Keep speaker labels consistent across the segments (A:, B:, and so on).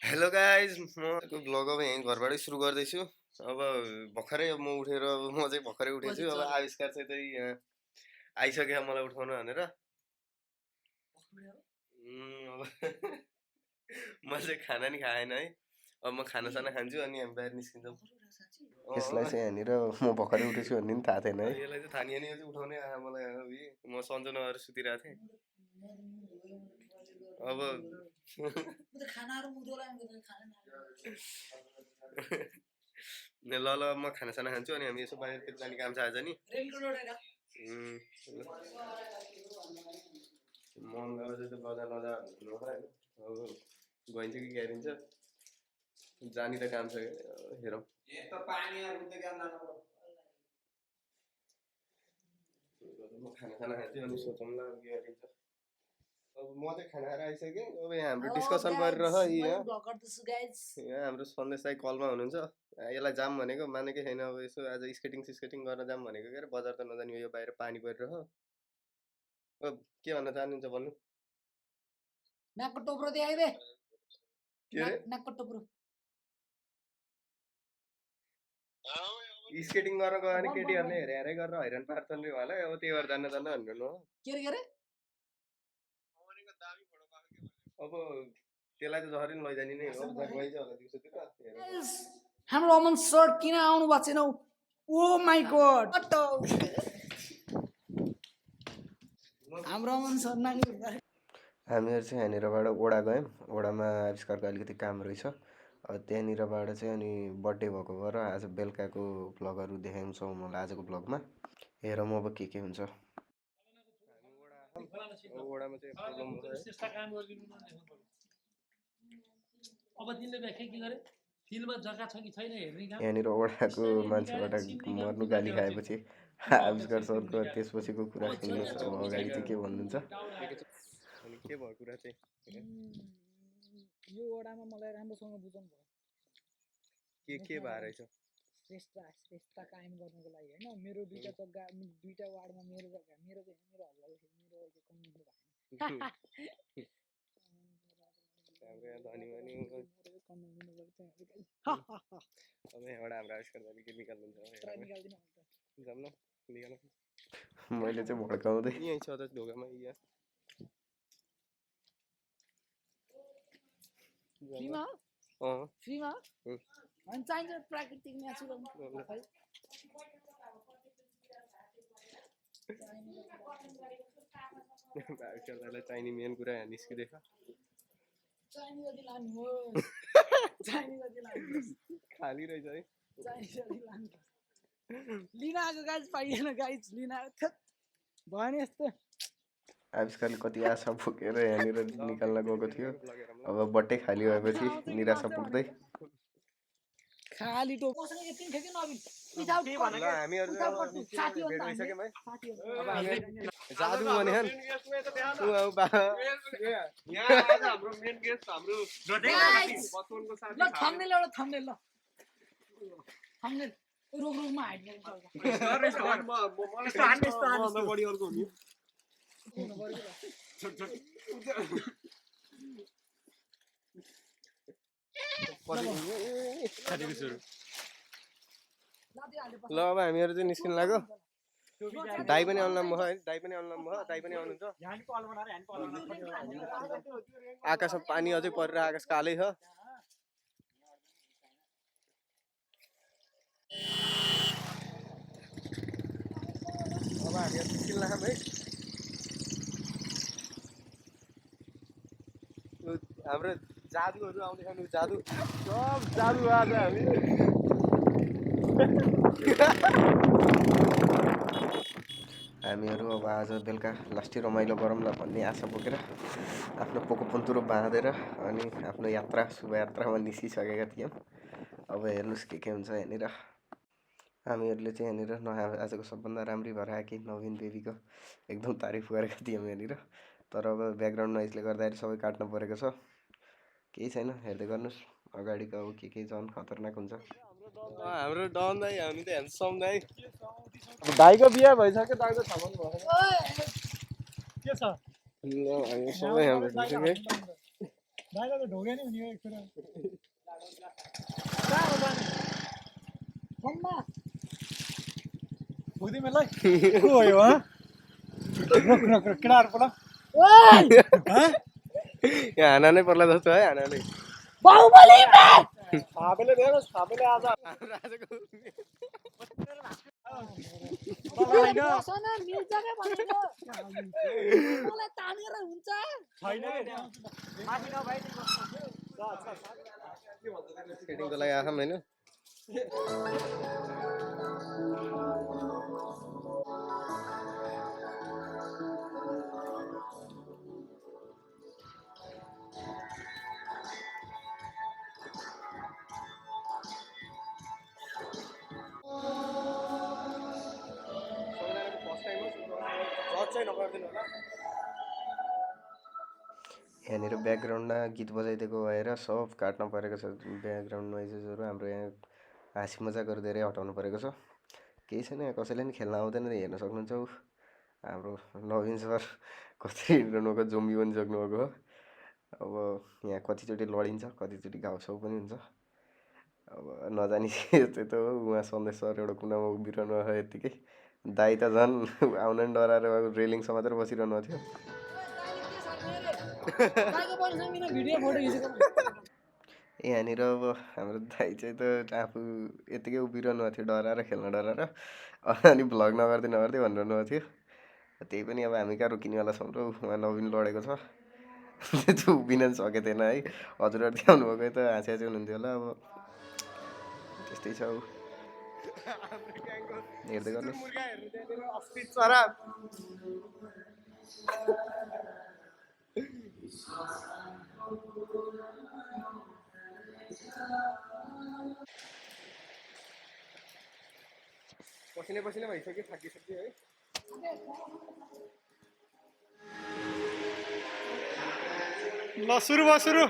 A: Hello guys को blog अब यहीँ घरबाटै सुरु गर्दैछु। अब भर्खरै म उठेर म चाहिँ भर्खरै उठेछु। अब आविष्कार चाहिँ यहाँ आइसक्यो मलाई उठाउन भनेर। अब म चाहिँ खाना नि खाएन है। अब म खानासाना खान्छु अनि हामी बाहिर निस्किन्छौँ। यसलाई चाहिँ यहाँनिर म भर्खरै उठेछु भन्ने पनि थाहा थिएन है। यसलाई चाहिँ थाहा नि चाहिँ उठाउने आयो मलाई। म सन्चो नभएर सुतिरहेको थिएँ। अब ल ल म खानासाना खान्छु अनि हामी यसो बाहिरतिर जाने काम छ आज नि। महँगो चाहिँ बजार लजा अब गइन्छ कि ग्यारिन्छ जाने त काम छ हेरौँ। म खानासाना खान्छु अनि सोचौँला के गरिन्छ। अब म चाहिँ खाना खाएर आइसकेँ। अब यहाँ हाम्रो डिस्कसन गरिरह यहाँ हाम्रो सन्देश दाइ कलमा हुनुहुन्छ। यसलाई जाम भनेको मानेकै छैन। अब यसो आज स्केटिङ गर्न जाम भनेको के अरे बजार त नजाने यो बाहिर पानी परिरह। अब के भन्न चाहनुहुन्छ भन्नु? नाकको टोप्रो देखाइ दे। के अरे नाकको टोप्रो स्केटिङ गर्न गयो भने केटीहरूले हेरे हेरे गरेर हैरान पार्छन् रे होला। अब त्यही भएर जान्न भन्नु न। के अरे अब त्यसलाई त जसरी पनि लैजाने नै हो। गइन्छ होला दिउँसोतिर। हाम्रो अमन सर किन आउनु भएको छैन? ओ माई गॉड हाम्रो अमन सर नानी हामीहरू चाहिँ यहाँनिरबाट ओडा गयौँ। ओडामा आविष्कारको अलिकति काम रहेछ। त्यहाँनिरबाट चाहिँ अनि बर्थडे भएको भएर आज बेलुकाको भ्लगहरू देखाउँछौँ मलाई आजको भ्लगमा। हेरौँ अब के हुन्छ। ओडामा चाहिँ प्रब्लम भयो। अब तिमीले व्याख्या के गरे? फिल्डमा जग्गा छ कि छैन हेर्ने काम। यहाँनिर ओडाको मान्छेबाट मर्नु गाली खाएपछि आविष्कार सरको त्यसपछिको कुरा सुन्नुहोस्। अब अगाडि चाहिँ के भन्नुहुन्छ? अनि के भयो कुरा चाहिँ? यो ओडामा मलाई राम्रोसँग बुझाउनु भयो। के भएर रहेछ? श्रेष्ठता कायम गर्नको लागि हैन। मेरो दुईटा जग्गा दुईटा वार्डमा मेरो जग्गा मेरो चाहिँ मेरो हल्लाले मेरो कम्युनिटी भयो। हाम्रो यहाँ धनीमनी अब यहाँबाट हाम्रो आविष्कार के निकाल्नुहुन्छ? जाऊँ न निकाल। मैले चाहिँ भड्काउँदै यहीँ छ त ढोकामा यहाँ। फ्रीमा फ्रीमा अनि चाहिन्छ प्राकृतिक नेचुरल आविष्कारलाई चाहिने मेन कुरा यहाँ निस्किँदैछ। चाहिने जति लानुहोस्। चाहिने जति लानुहोस्। खाली रहेछ है। चाहिने जति लानुहोस्। लिन आएको गाइज पाइएन गाइज लिन आएको भयो नि यस्तो। आविष्कारले कति आशा बोकेर यहाँनिर निकाल्न गएको थियो। अब बट्टै खाली भएपछि निराशा पुग्दै खाली टोप हामीहरू जादु भने ल अब हामीहरू चाहिँ निस्किन लाग्यो। दाइ पनि आउनु भयो है। दाइ पनि आउनु भयो। दाइ पनि आउनुहुन्छ। आकाशमा पानी अझै परेर आकाश कालै छ। अब हामीहरू निस्किन लाग्यौँ है। हाम्रो जादुहरू आउँदैछन्। जादु सब जादु आज हामी हामीहरू अब आज बेलुका लास्टी रमाइलो गरौँला भन्ने आशा बोकेर आफ्नो पोको पन्तुरो बाँधेर अनि आफ्नो यात्रा शुभयात्रामा निस्किसकेका थियौँ। अब हेर्नुहोस् के हुन्छ यहाँनिर। हामीहरूले चाहिँ यहाँनिर आजको सबभन्दा राम्री भएर आएकी नवीन बेबीको एकदम तारिफ गरेका थियौँ यहाँनिर। तर अब ब्याकग्राउन्ड नोइजले गर्दाखेरि सबै काट्नु परेको छ। केही छैन हेर्दै गर्नुहोस्। अगाडिको अब के झन् खतरनाक हुन्छ। हाम्रो डन दाइ हामी त ह्यान्डसम दाइ। दाइको बिहा भइसक्यो। दाइको थाहा भयो के छ? ल हामी सबै हाम्रो
B: दाइले त ढोगे नि हुने एक कुरा कहाँ हो जाने कम्मा बुझि मलाई को हो यो रोक रोक रोक केटाहरु पला ओइ
A: यहाँ हाना नै पर्ला जस्तो है हाना नै
B: बाहुबली थाबेले देऊ थाबेले आज बसन मिल्छ के भनेको मलाई तानेर हुन्छ छैन के माथि नभए
A: सेटिङको लागि आखम हैन यहाँनिर ब्याकग्राउन्डमा गीत बजाइदिएको भएर सब काट्न परेको छ ब्याकग्राउन्ड नोइजेसहरू हाम्रो यहाँ हाँसी मजाकहरू धेरै हटाउनु परेको छ केही छैन यहाँ कसैले नि खेल्न आउँदैन हेर्न सक्नुहुन्छ हाम्रो नवीन सर कसरी हिँड्नुभएको जोम्बी बनिसक्नुभएको हो अब यहाँ कतिचोटि लडिन्छ कतिचोटि घाउसाउ पनि हुन्छ अब नजानी यस्तै त हो उहाँ सन्देश सर एउटा कुनामा उभिरहनु भयो यत्तिकै दाइ त झन् आउन नि डराएर रेलिङसम्म मात्र बसिरहनु थियो यहाँनिर अब हाम्रो दाइ चाहिँ त आफू यत्तिकै उभिरहनु भएको थियो डराएर खेल्न डराएर अनि भ्लग नगर्दै नगर्दै भनिरहनु भएको थियो त्यही पनि अब हामी कहाँ रोकिनेवाला छौँ र उहाँ नवीन लडेको छ त्यो उभिन नि सकेको थिएन है हजुरहरू त्यहाँ आउनुभएको त हाँसी हाँसी हुनुहुन्थ्यो होला अब त्यस्तै छ हेर्दै गर्नुहोस् पसिनै पसिनै भइसक्यो थाकिसक्यो है
B: ल सुरु भयो सुरु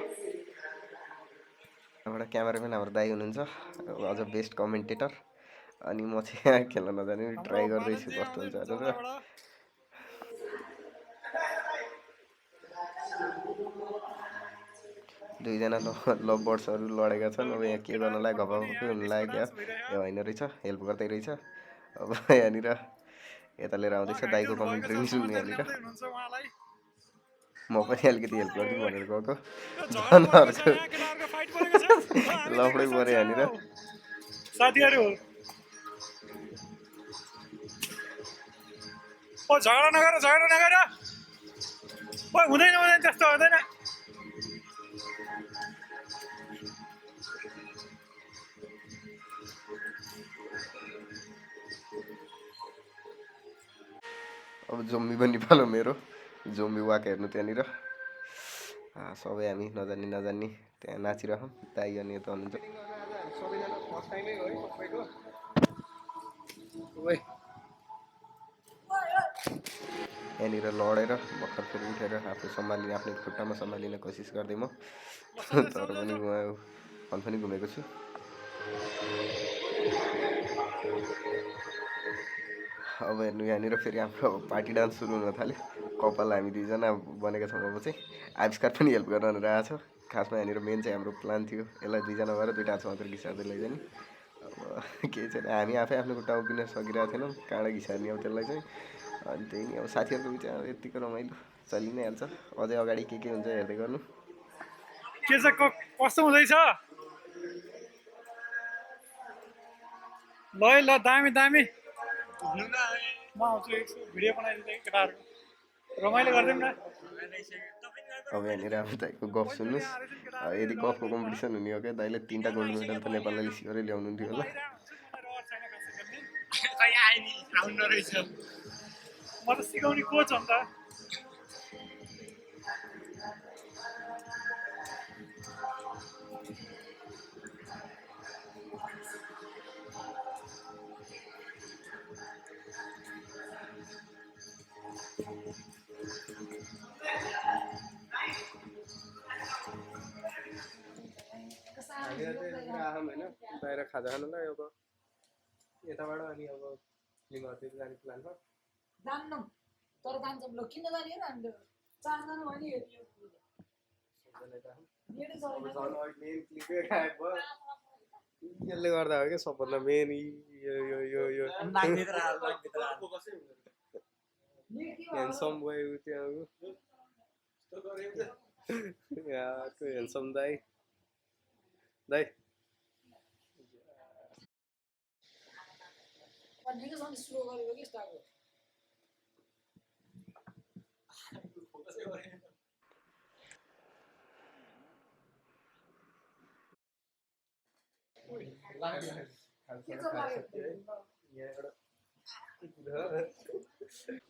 A: एउटा क्यामेराम्यान हाम्रो दाइ हुनुहुन्छ अझ बेस्ट कमेन्टेटर अनि म चाहिँ यहाँ खेल्न नजाने ट्राई गर्दैछु कस्तो हुन्छ भनेर दुईजना लभ बर्ड्सहरू लडेका छन् अब यहाँ के गर्नलाई घपघपै हुनु लाग्यो यो होइन रहेछ हेल्प गर्दै रहेछ अब यहाँनिर यता लिएर आउँदैछ दाइको कमेन्ट्री पनि सुन्नु यहाँनिर म पनि अलिकति हेल्प गरिदिउँ भनेर गएको झन् अर्को लफडै पऱ्यो यहाँनिर
B: साथीहरू ओ झगडा नगर ओ हुँदैन त्यस्तो हुँदैन
A: अब जोम्बी पनि पालो मेरो जोम्बी वाक हेर्नु त्यहाँनिर सबै हामी नजान्ने त्यहाँ नाचिरहँ दाइ अनि यता हुनुहुन्छ यहाँनिर लडेर भर्खर फेरि उठेर आफू सम्हालिने आफ्नो खुट्टामा सम्हालिने कोसिस गर्दै म तर पनि म फन पनि घुमेको छु अब हेर्नु यहाँनिर फेरि हाम्रो पार्टी डान्स सुरु हुन थाल्यो कपाल हामी दुईजना बनेका छौँ अब चाहिँ आविष्कार पनि हेल्प गर्न रहेछ खासमा यहाँनिर मेन चाहिँ हाम्रो प्लान थियो यसलाई दुईजना भएर दुईवटा हातमा मात्र घिसार्दै लैजाने अब केही छैन हामी आफै आफ्नो खुट्टा उभिन सकिरहेको थिएनौँ काँडा घिसार्ने अब त्यसलाई चाहिँ अनि त्यही नि अब साथीहरूको बिचमा यत्तिको रमाइलो चलि नै हाल्छ अझै अगाडि के हुन्छ हेर्दै गर्नु
B: के छ कस्तो हुँदैछ ल ल दामी दामी म आउँछु भिडियो बनाइदिँदै केटाहरूको रमाइलो गरिदिउँ न
A: अब यहाँनिर अब दाइको गफ सुन्नुहोस् यदि गफको कम्पिटिसन हुने हो क्या दाइले 3टा गोल्ड मेडल त नेपाललाई लिसिगरै ल्याउनुहुन्थ्यो होला
B: म त सिकाउने कोच हो नि त
A: होइन बाहिर खाजा खानुलाई अब यताबाट अनि अब लिङ्गतिर जाने प्लान छ
C: जान्नौँ तर जान्छौँ ल किन जाने र हामीले 4 जना भयो नि
B: नेटै चलेन
A: यसले गर्दा हो क्या सबभन्दा मेन यो यो यो यो
B: नेट के
A: ह्यान्डसम बोय उ त्यहाँ यहाँको ह्यान्डसम दाइ दाइ
B: निकै सँग स्लो गरेको कि स्टार्ट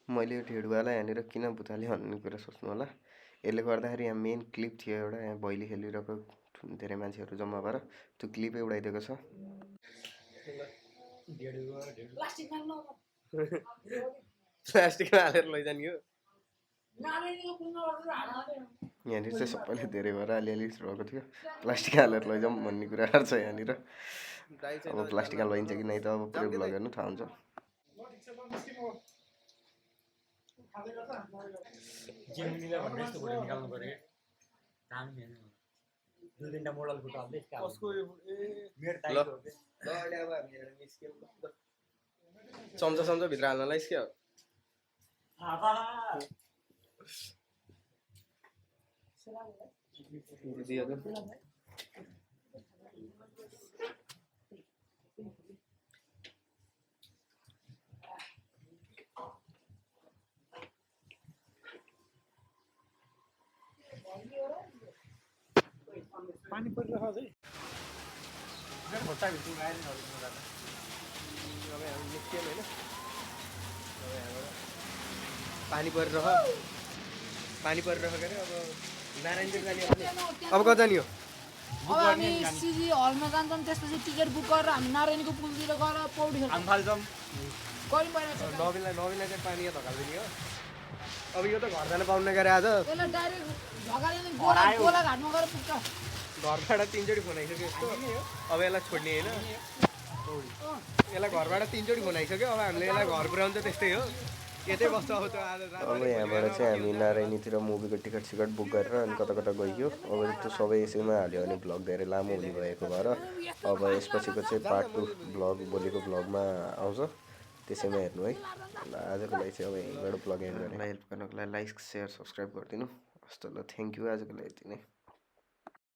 A: मैले यो ढेडुवालाई यहाँनिर किन भुताले भन्ने कुरा सोच्नु होला यसले गर्दाखेरि यहाँ मेन क्लिप थियो एउटा यहाँ भैली खेलिरहेको धेरै मान्छेहरू जम्मा भएर त्यो क्लिपै उडाइदिएको छ प्लास्टिकमा हालेर लैजाने हो यहाँनिर चाहिँ सबैले धेरै भएर अलिअलि रहेको थियो प्लास्टिक हालेर लैजाउँ भन्ने कुराहरू छ यहाँनिर अब प्लास्टिकमा लैन्छ कि नै त अब पुरै भ्लग हेर्नु थाहा हुन्छ
B: जिमिनीले भन्ने यस्तो फोटो निकाल्नु पर्यो काम छैन 2-3टा मोडल फोटो हाल्दै कसको मेरो दाइको हो ल अहिले अब हामी निस्क्यौँ
A: चम्चा चम्चा भित्र हाल्नलाई क्या दिदीहरू
B: पानी परिरहेको चाहिँ मेरो खुट्टा भित्र आएर
A: अब हामी निस्क्यौँ होइन अब यहाँबाट पानी परिरह के अरे अब नारायणतिर जाने अब कता जाने हो
B: अब हामी सिजी हलमा जान्छौँ त्यसपछि टिकट बुक गरेर हामी नारायणको पुलतिर गएर पौडी खेल्छौँ
A: फाल्छौँ
B: गरी परिरहेको छ
A: नवीलाई चाहिँ पानी धकाल्दिने हो अब यो त घर जान पाउनु गरे आज
B: यसलाई डाइरेक्ट झगाले गोला घाटमा गएर पुग्छ
A: घरबाट 3 चोटि फोन आइसक्यो यस्तो अब यसलाई छोड्ने होइन यसलाई घरबाट 3 चोटि फोन आइसक्यो अब हामीले यसलाई घर पुऱ्याउनु त त्यस्तै हो यतै बस्छ अब यहाँबाट चाहिँ हामी नारायणीतिर मुभीको टिकट सिकट बुक गरेर अनि कता कता गइयो अब त्यो सबै यसैमा हाल्यो भने भ्लग धेरै लामो हुने भएको भएर अब यसपछिको चाहिँ पार्ट 2 भ्लग भोलिको भ्लगमा आउँछ त्यसैमा हेर्नु है ल आजको लागि चाहिँ अब यहीँबाट भ्लग एन्ड गर्ने हेल्प गर्नको लागि लाइक सेयर सब्सक्राइब गरिदिनु हस् त ल थ्याङ्क यू आजको लागि यति नै